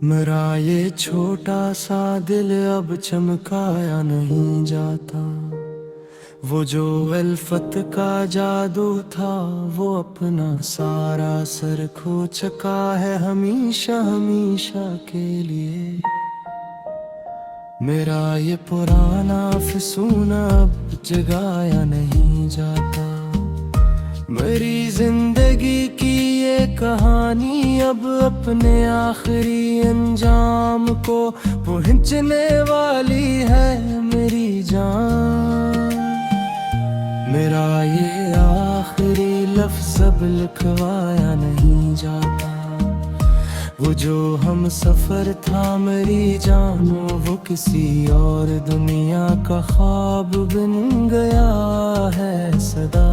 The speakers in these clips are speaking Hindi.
मेरा ये छोटा सा दिल अब चमकाया नहीं जाता। वो जो अल्फत का जादू था वो अपना सारा सर खो चुका है हमेशा हमेशा के लिए। मेरा ये पुराना फिसूना अब जगाया नहीं जाता। मेरी जिंदगी की ये कहानी अब अपने आखिरी अंजाम को पहुंचने वाली है मेरी जान। मेरा ये आखिरी लफ्ज़ अब लिखवाया नहीं जाता। वो जो हम सफर था मेरी जानो वो किसी और दुनिया का ख्वाब बन गया है सदा।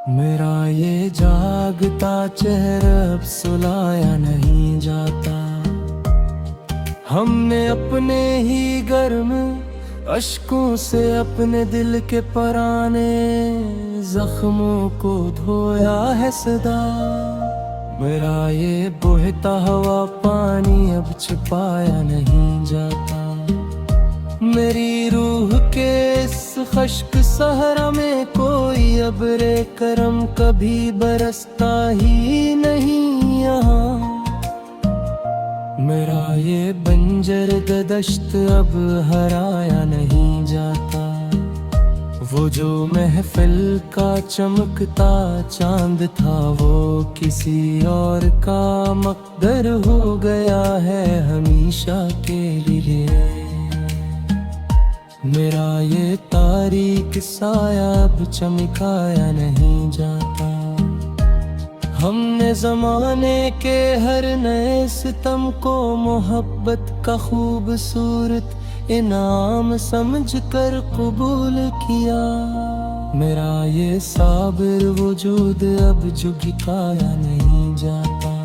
मेरा ये जागता चेहरा अब सुलाया नहीं जाता। हमने अपने ही गर्म अश्कों से अपने दिल के पुराने जख्मों को धोया है सदा। मेरा ये बहता हुआ पानी अब छिपाया नहीं जाता। मेरी रूह के इस खश्क सहरा में कोई अब्रे करम कभी बरसता ही नहीं यहाँ। मेरा ये बंजर दश्त अब हराया नहीं जाता। वो जो महफिल का चमकता चांद था वो किसी और का मकदर हो गया है हमेशा के लिए। मेरा ये तारीक साया अब चमकाया नहीं जाता। हमने ज़माने के हर नए सितम को मोहब्बत का खूबसूरत इनाम समझकर कबूल किया। मेरा ये साबिर वजूद अब झुकाया नहीं जाता।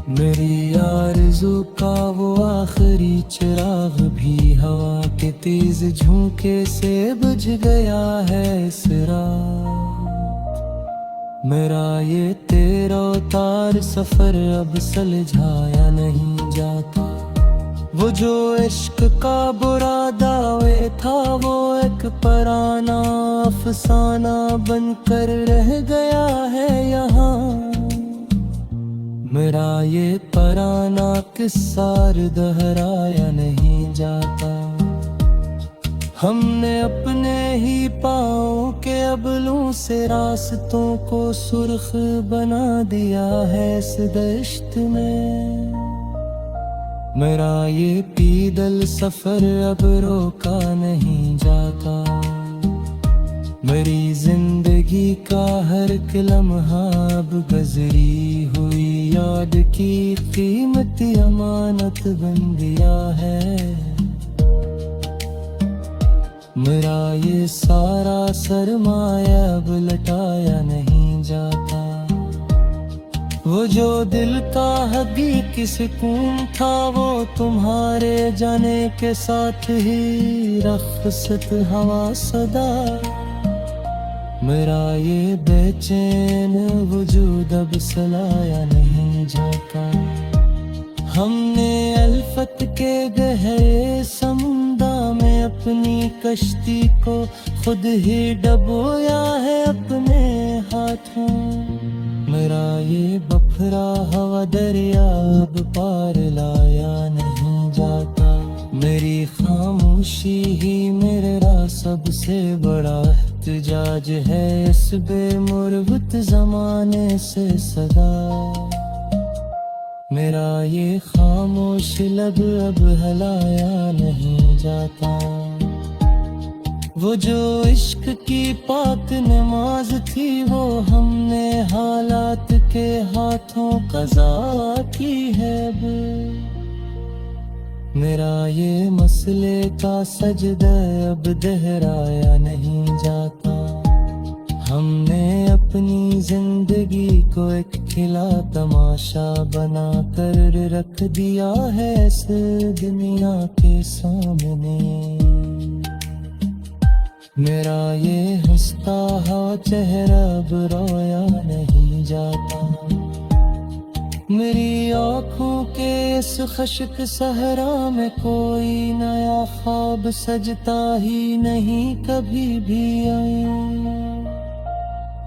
मेरी आरज़ू का वो आखिरी चिराग भी हवा के तेज झोंके से बुझ गया है इस रात। मेरा ये तेरा तार सफर अब सुलझाया नहीं जाता। वो जो इश्क का बुरा दावे था वो एक पुराना अफसाना बनकर रह गया है यहाँ। मेरा ये पुराना किस्सा दोहराया नहीं जाता। हमने अपने ही पाँव के अबलों से रास्तों को सुर्ख बना दिया है इस दश्त में। मेरा ये पैदल सफर अब रोका नहीं जाता। मेरी जिंदगी का हर एक लम्हा अब गुज़री हुई याद की कीमती अमानत बन गया है। मेरा ये सारा सरमाया अब लटाया नहीं जाता। वो जो दिल का हकीकी सुकून था वो तुम्हारे जाने के साथ ही रख्सत हवा सदा। मेरा ये बेचैन वजूद अब सलाया नहीं जाता। हमने अल्फत के गहरे समुंदा में अपनी कश्ती को खुद ही डबोया है अपने हाथों। मेरा ये बफरा हवा दरिया अब पार लाया नहीं जाता। मेरी खामोशी ही मेरा सबसे बड़ा एहतजाज है इस बेमुरवत ज़माने से सदा। मेरा ये खामोश लब अब हलाया नहीं जाता। वो जो इश्क की पाक नमाज थी वो हमने हालात के हाथों कज़ा की है अब। मेरा ये मसले का सजदा अब दोहराया नहीं जाता। हमने अपनी जिंदगी को एक खिला तमाशा बना कर रख दिया है इस दुनिया के सामने। मेरा ये हंसता हुआ चेहरा अब रोया नहीं जाता। मेरी आँखों के इस खश्क सहरा में कोई नया ख्वाब सजता ही नहीं कभी भी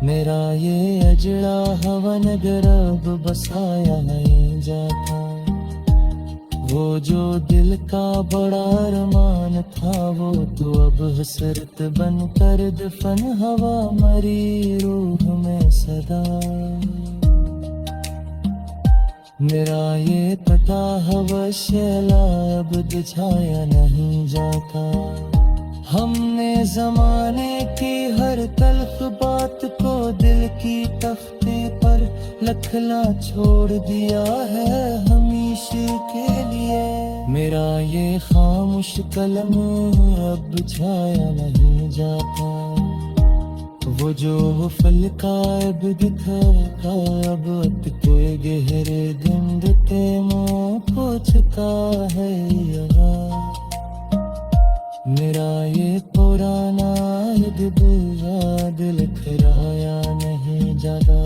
मेरा ये अजड़ा हवा नगर अब बसाया नहीं जाता। वो जो दिल का बड़ा अरमान था वो तो अब हसरत बनकर दफन हवा मरी रूह में सदा। मेरा ये पता हवा शैला अब दिखाया नहीं जाता। हमने जमाने की हर तल्ख बात को दिल की तख्ते पर लखला छोड़ दिया है हमेशा के लिए। मेरा ये खामोश कलम अब छाया नहीं जाता। वो जो फलकाब दिखा अब अटके गहरे धुंध के मुँह पूछता है यहाँ। मेरा ये पुराना दिल खराया नहीं जाता।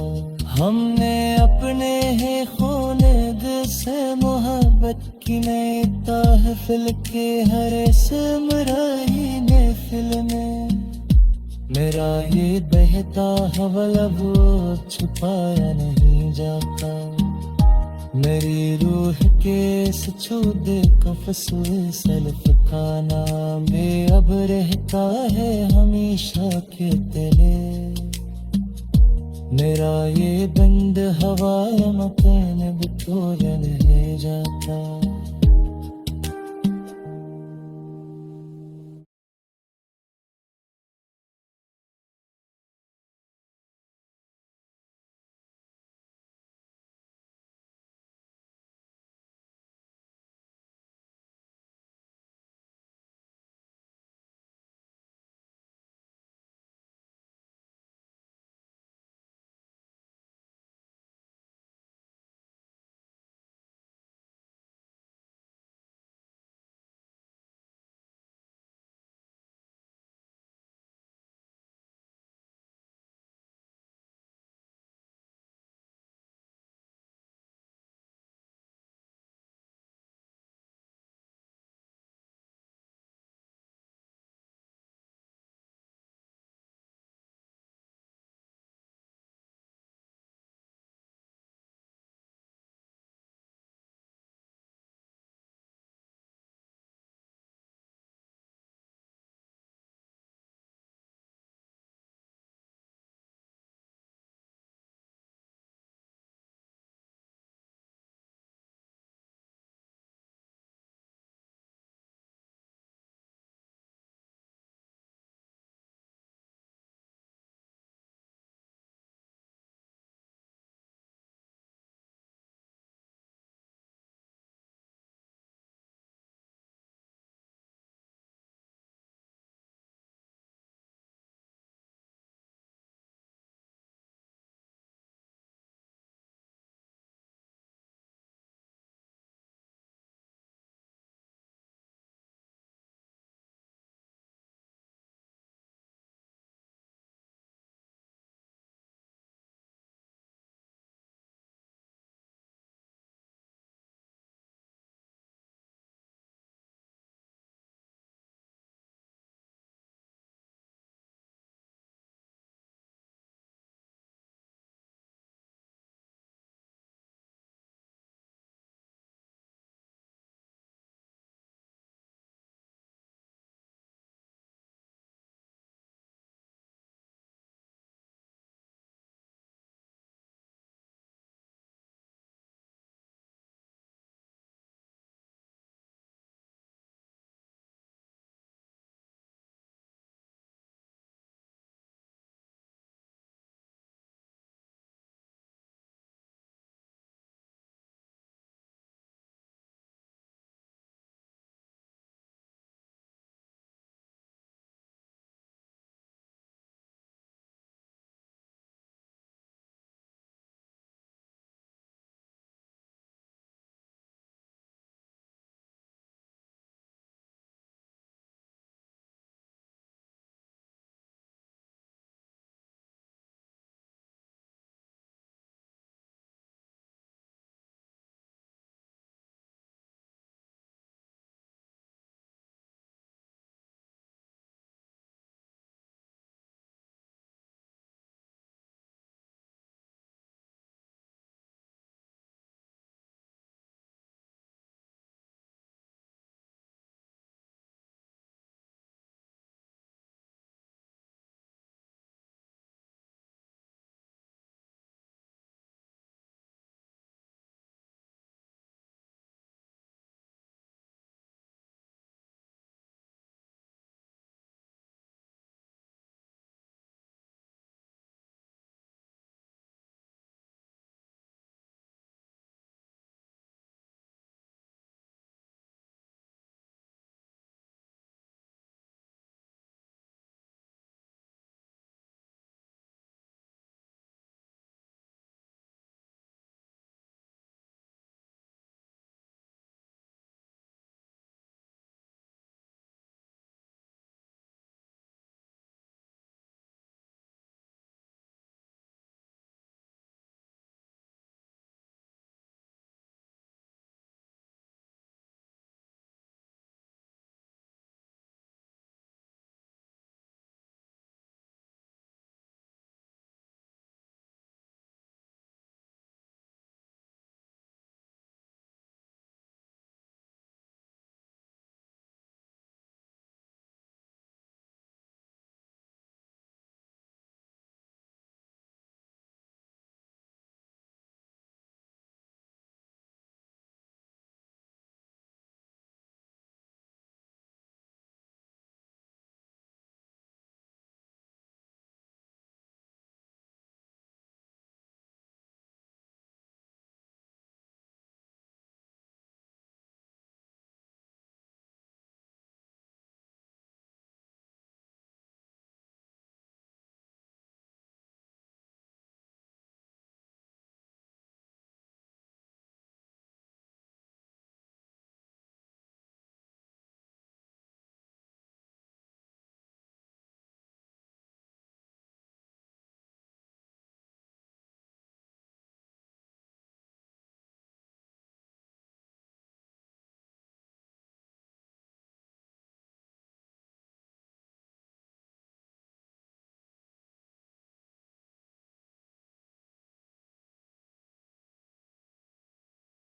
हमने अपने ही खूने दिल से मोहब्बत की नई तहफिल के हरे समराही ने फिल्में। मेरा ये बहता हवा वो छुपाया नहीं जाता। मेरी रूह के इस छूदे कफसूल सल्फ का नाम अब रहता है हमेशा के तेरे। मेरा ये बंद हवा मकान भी तोड़ नहीं जाता।